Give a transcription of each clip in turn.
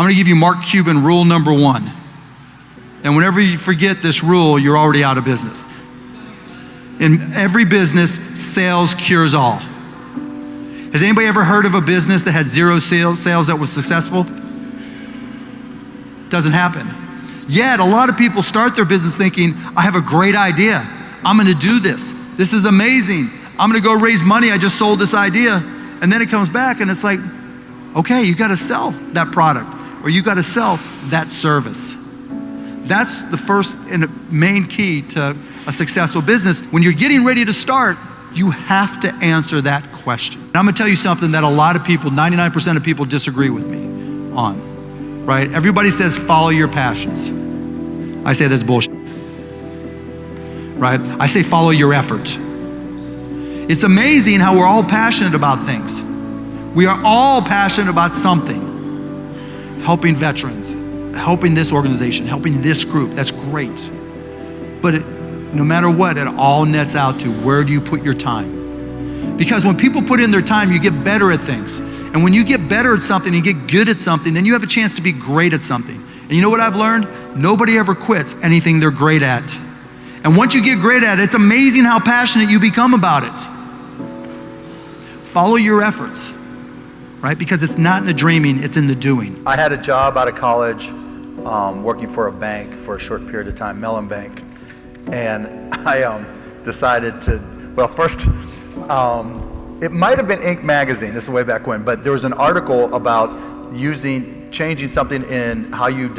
I'm gonna give you Mark Cuban rule number 1. And whenever you forget this rule, you're already out of business. In every business, sales cures all. Has anybody ever heard of a business that had 0 sales that was successful? Doesn't happen. Yet, a lot of people start their business thinking, I have a great idea. I'm gonna do this. This is amazing. I'm gonna go raise money. I just sold this idea. And then it comes back and it's like, okay, you gotta sell that product or you gotta sell that service. That's the first and main key to a successful business. When you're getting ready to start, you have to answer that question. And I'm gonna tell you something that a lot of people, 99% of people disagree with me on, right? Everybody says follow your passions. I say that's bullshit, right? I say follow your effort. It's amazing how we're all passionate about things. We are all passionate about something. Helping veterans, helping this organization, helping this group, that's great. But no matter what, it all nets out to where do you put your time? Because when people put in their time, you get better at things. And when you get better at something and get good at something, then you have a chance to be great at something. And you know what I've learned? Nobody ever quits anything they're great at. And once you get great at it, it's amazing how passionate you become about it. Follow your efforts, right? Because it's not in the dreaming, it's in the doing. I had a job out of college working for a bank for a short period of time, Mellon Bank. And I decided to, well, first, it might have been Inc. magazine, this is way back when, but there was an article about changing something in how you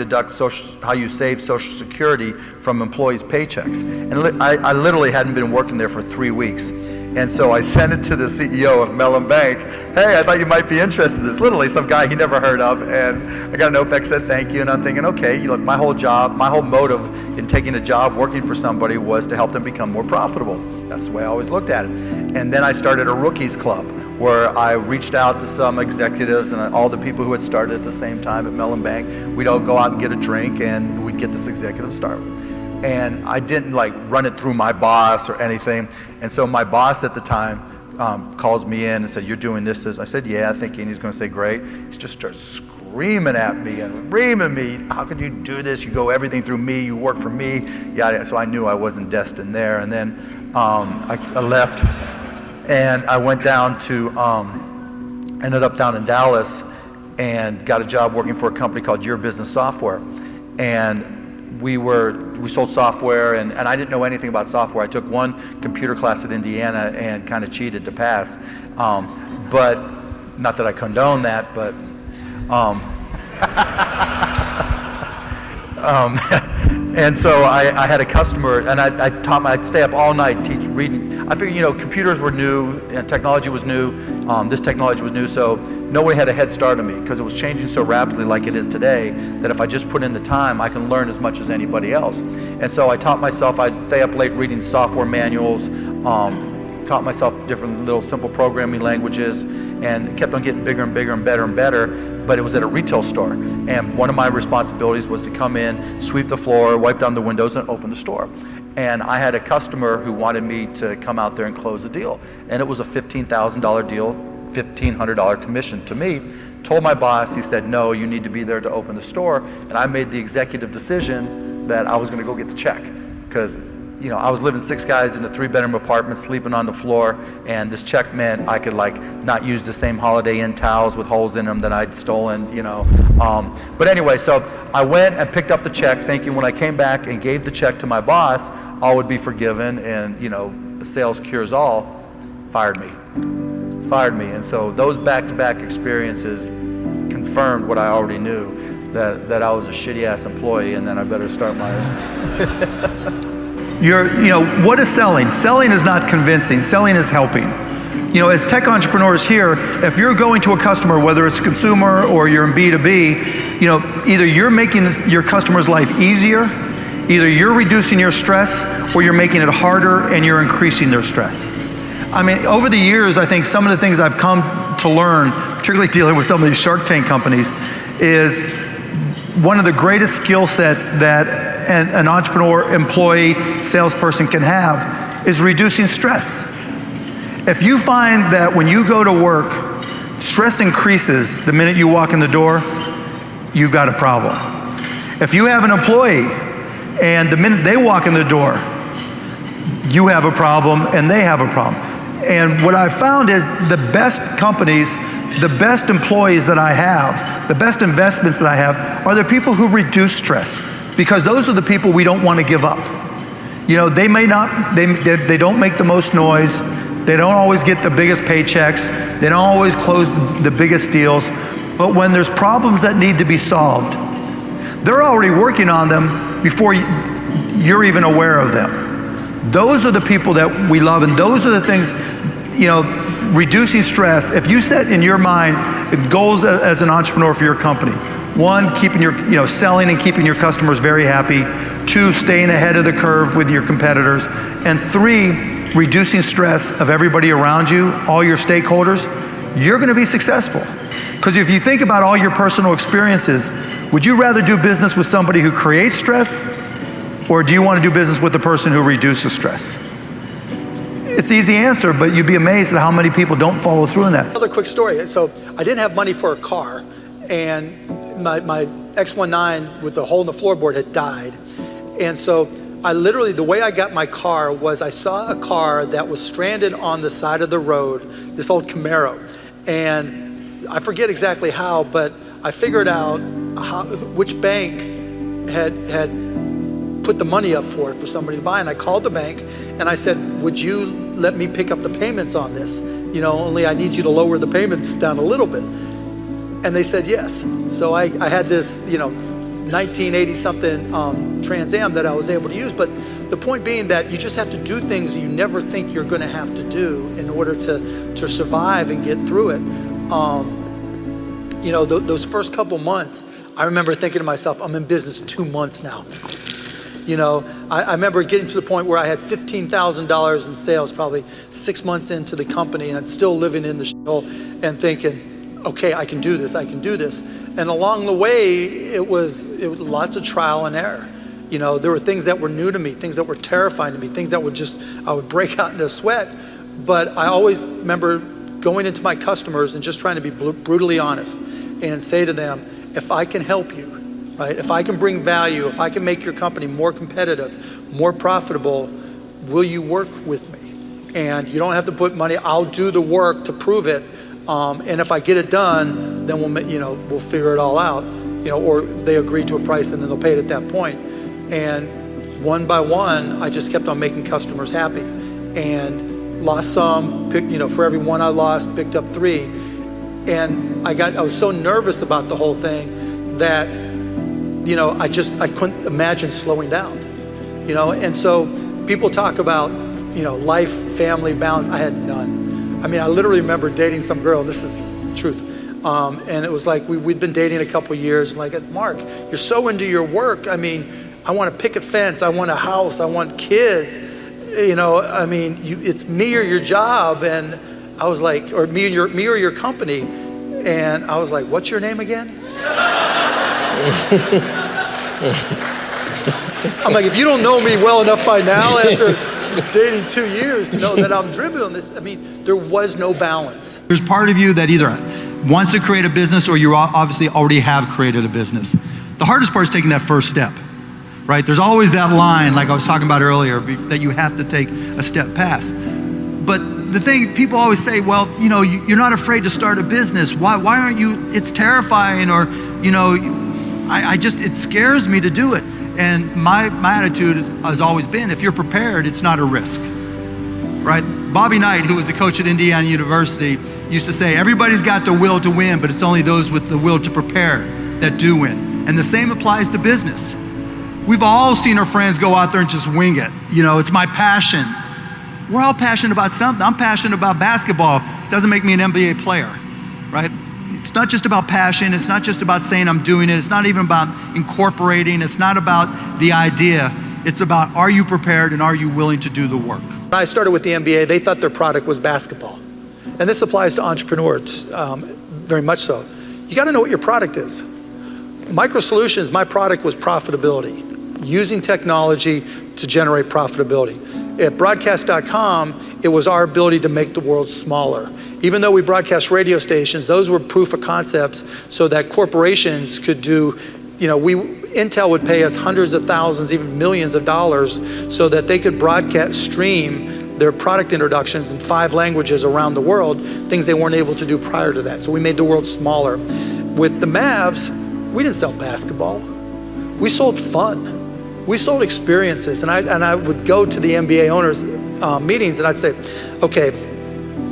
how you save Social Security from employees' paychecks. And I literally hadn't been working there for 3 weeks. And so I sent it to the CEO of Mellon Bank. Hey, I thought you might be interested in this. Literally, some guy he never heard of. And I got a note back that said thank you. And I'm thinking, okay, my whole motive in taking a job working for somebody was to help them become more profitable. That's the way I always looked at it. And then I started a rookies club where I reached out to some executives and all the people who had started at the same time at Mellon Bank. We'd all go out and get a drink and we'd get this executive started. And I didn't run it through my boss or anything. And so my boss at the time calls me in and said, you're doing this. I said, yeah, thinking he's gonna say great. He just starts screaming at me and reaming me. How could you do this? You go everything through me, you work for me, yada. So I knew I wasn't destined there. And then I left and I went down to, ended up down in Dallas and got a job working for a company called Your Business Software. And we sold software and I didn't know anything about software. I took one computer class at Indiana and kind of cheated to pass. But not that I condone that, but and so I had a customer and I'd stay up all night reading. I figured, computers were new and technology was new. This technology was new, so nobody had a head start on me because it was changing so rapidly like it is today that if I just put in the time, I can learn as much as anybody else. And so I taught myself, I'd stay up late reading software manuals, taught myself different little simple programming languages, and kept on getting bigger and bigger and better and better. But it was at a retail store, and one of my responsibilities was to come in, sweep the floor, wipe down the windows, and open the store. And I had a customer who wanted me to come out there and close the deal, and it was a $15,000 deal, $1,500 commission to me. Told my boss, he said, no, you need to be there to open the store. And I made the executive decision that I was gonna go get the check, because I was living 6 guys in a 3-bedroom apartment, sleeping on the floor, and this check meant I could not use the same Holiday Inn towels with holes in them that I'd stolen, But anyway, so I went and picked up the check, thinking when I came back and gave the check to my boss, all would be forgiven, and sales cures all. Fired me. And so those back-to-back experiences confirmed what I already knew, that I was a shitty-ass employee, and then I better start my own. What is selling? Selling is not convincing. Selling is helping. As tech entrepreneurs here, if you're going to a customer, whether it's a consumer or you're in B2B, either you're making your customer's life easier, either you're reducing your stress, or you're making it harder and you're increasing their stress. Over the years, I think some of the things I've come to learn, particularly dealing with some of these Shark Tank companies, is one of the greatest skill sets that an entrepreneur, employee, salesperson can have is reducing stress. If you find that when you go to work, stress increases the minute you walk in the door, you've got a problem. If you have an employee and the minute they walk in the door, you have a problem and they have a problem. And what I've found is the best companies, the best employees that I have, the best investments that I have are the people who reduce stress, because those are the people we don't want to give up. You know, they may not, they don't make the most noise, they don't always get the biggest paychecks, they don't always close the biggest deals, but when there's problems that need to be solved, they're already working on them before you're even aware of them. Those are the people that we love, and those are the things, you know, reducing stress. If you set in your mind goals as an entrepreneur for your company, one, keeping your, you know, selling and keeping your customers very happy. Two, staying ahead of the curve with your competitors. And three, reducing stress of everybody around you, all your stakeholders, you're gonna be successful. Because if you think about all your personal experiences, would you rather do business with somebody who creates stress, or do you want to do business with the person who reduces stress? It's an easy answer, but you'd be amazed at how many people don't follow through in that. Another quick story. So I didn't have money for a car, and my X19 with the hole in the floorboard had died. And so I literally, the way I got my car was I saw a car that was stranded on the side of the road, this old Camaro. And I forget exactly how, but I figured out which bank had put the money up for it for somebody to buy, and I called the bank and I said, would you let me pick up the payments on this? You know, only I need you to lower the payments down a little bit. And they said yes. So I had this, you know, 1980 something Trans Am that I was able to use. But the point being that you just have to do things you never think you're gonna have to do in order to survive and get through it. You know, those first couple months, I remember thinking to myself, I'm in business 2 months now. You know, I remember getting to the point where I had $15,000 in sales, probably 6 months into the company, and I'm still living in the shithole and thinking, okay, I can do this, I can do this. And along the way, it was lots of trial and error. You know, there were things that were new to me, things that were terrifying to me, things that I would break out into a sweat. But I always remember going into my customers and just trying to be brutally honest and say to them, if I can help you, right? If I can bring value, if I can make your company more competitive, more profitable, will you work with me? And you don't have to put money, I'll do the work to prove it. And if I get it done, then we'll figure it all out, you know, or they agree to a price and then they'll pay it at that point. And one by one, I just kept on making customers happy and lost some, for every one I lost, picked up 3. And I was so nervous about the whole thing that, you know, I couldn't imagine slowing down, you know? And so people talk about, you know, life, family, balance. I had none. I mean, I literally remember dating some girl, this is the truth. And it was like, we'd been dating a couple years, like, Mark, you're so into your work. I mean, I want a picket fence, I want a house, I want kids. You know, I mean, it's me or your job. And I was like, or me or your company. And I was like, what's your name again? I'm like, if you don't know me well enough by now after dating 2 years to know that I'm driven on this, I mean, there was no balance. There's part of you that either wants to create a business or you obviously already have created a business. The hardest part is taking that first step, right? There's always that line, like I was talking about earlier, that you have to take a step past. But the thing, people always say, well, you know, you're not afraid to start a business. Why aren't you? It's terrifying, or, you know, it scares me to do it. And my attitude has always been, if you're prepared, it's not a risk, right? Bobby Knight, who was the coach at Indiana University, used to say, everybody's got the will to win, but it's only those with the will to prepare that do win. And the same applies to business. We've all seen our friends go out there and just wing it. You know, it's my passion. We're all passionate about something. I'm passionate about basketball. Doesn't make me an NBA player, right? It's not just about passion. It's not just about saying I'm doing it. It's not even about incorporating. It's not about the idea. It's about, are you prepared and are you willing to do the work? When I started with the MBA, they thought their product was basketball. And this applies to entrepreneurs, very much so. You gotta know what your product is. Micro Solutions, my product was profitability, using technology to generate profitability. At broadcast.com, It was our ability to make the world smaller. Even though we broadcast radio stations, those were proof of concepts so that corporations could do, Intel would pay us hundreds of thousands, even millions of dollars so that they could stream their product introductions in 5 languages around the world, things they weren't able to do prior to that. So we made the world smaller. With the Mavs, we didn't sell basketball. We sold fun. We sold experiences. And I would go to the NBA owners meetings and I'd say, okay,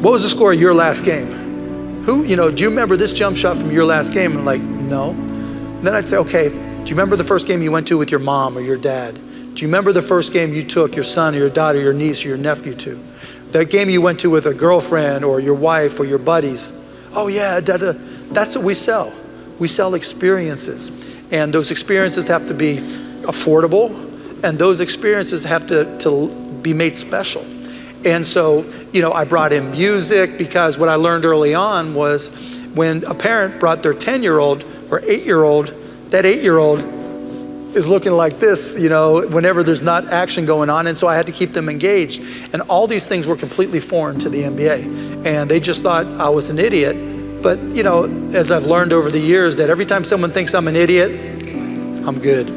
what was the score of your last game? Do you remember this jump shot from your last game? And like, no. And then I'd say, okay, do you remember the first game you went to with your mom or your dad? Do you remember the first game you took your son or your daughter, your niece or your nephew to? That game you went to with a girlfriend or your wife or your buddies? Oh yeah, that's what we sell. We sell experiences. And those experiences have to be affordable, and those experiences have to be made special. And so, I brought in music because what I learned early on was when a parent brought their 10-year-old or 8-year-old, that 8-year-old is looking like this, whenever there's not action going on. And so I had to keep them engaged. And all these things were completely foreign to the NBA. And they just thought I was an idiot. But, as I've learned over the years, that every time someone thinks I'm an idiot, I'm good.